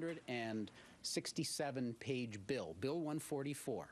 167-page bill, Bill 144.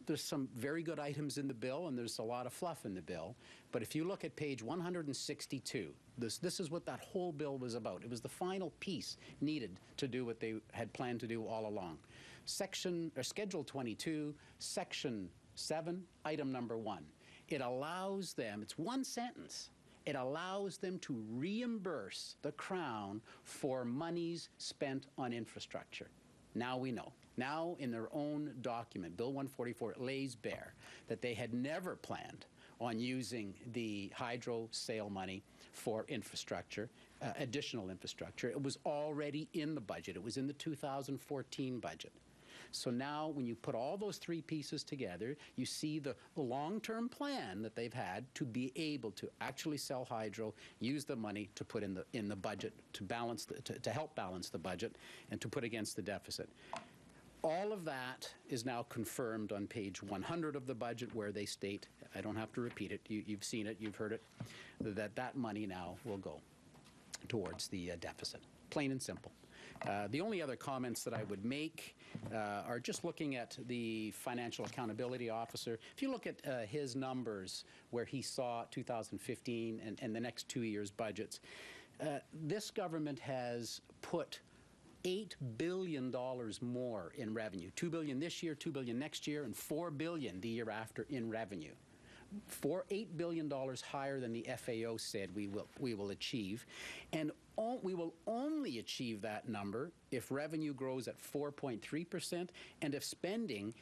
There's some very good items in the bill, and there's a lot of fluff in the bill. But if you look at page 162, this is what that whole bill was about. It was the final piece needed to do what they had planned to do all along. Schedule 22, Section 7, item number 1. It allows them, it's one sentence, it allows them to reimburse the Crown for monies spent on infrastructure. Now we know. Now, in their own document, Bill 144, it lays bare that they had never planned on using the hydro sale money for infrastructure, additional infrastructure. It was already in the budget. It was in the 2014 budget. So now, when you put all those three pieces together, you see the long-term plan that they've had to be able to actually sell hydro, use the money to put in the budget to balance to help balance the budget and to put against the deficit. All of that is now confirmed on page 100 of the budget, where they state, I don't have to repeat it, you've seen it, you've heard it, that money now will go towards the deficit. Plain and simple. The only other comments that I would make are just looking at the Financial Accountability Officer. If you look at his numbers where he saw 2015 and the next 2 years' budgets, this government has put $8 billion more in revenue. $2 billion this year, $2 billion next year, and $4 billion the year after in revenue. $8 billion higher than the FAO said we will achieve, and we will only achieve that number if revenue grows at 4.3% and if spending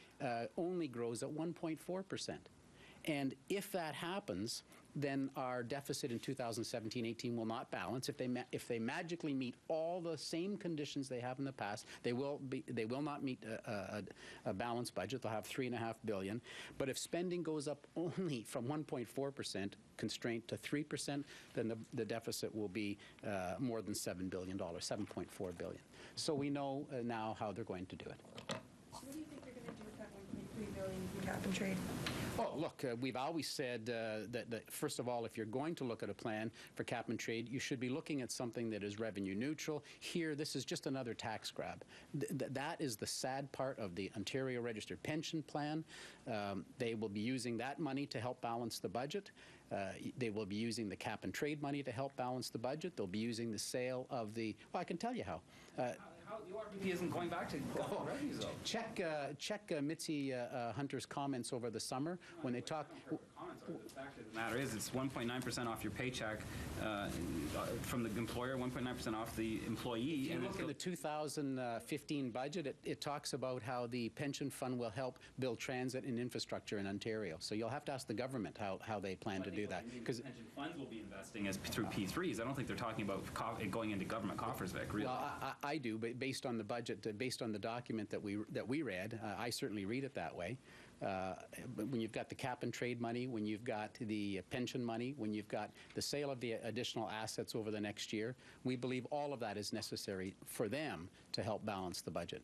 only grows at 1.4%. And if that happens, then our deficit in 2017-18 will not balance. If they magically meet all the same conditions they have in the past, they will not meet a balanced budget. They'll have $3.5 billion. But if spending goes up only from 1.4% constraint to 3%, then the deficit will be more than $7 billion, $7.4 billion. So we know now how they're going to do it. What do you think you're going to do with that $1.3 billion in cap and trade? Well, look, we've always said that, first of all, if you're going to look at a plan for cap and trade, you should be looking at something that is revenue neutral. Here, this is just another tax grab. That is the sad part of the Ontario Registered Pension Plan. They will be using that money to help balance the budget. They will be using the cap and trade money to help balance the budget. They'll be using the sale of the, well, I can tell you how. How the RBP isn't going back to government revenues, though? Check Mitzi Hunter's comments over the summer when they talk. The fact of the matter is, it's 1.9% off your paycheck from the employer, 1.9% off the employee. If you look at the 2015 budget, it talks about how the pension fund will help build transit and infrastructure in Ontario. So you'll have to ask the government how they plan to do that. Because pension funds will be investing through P3s. I don't think they're talking about going into government coffers, Vic. Really. Well, I do, but based on the budget, based on the document that we read, I certainly read it that way. When you've got the cap and trade money, when you've got the pension money, when you've got the sale of the additional assets over the next year, we believe all of that is necessary for them to help balance the budget.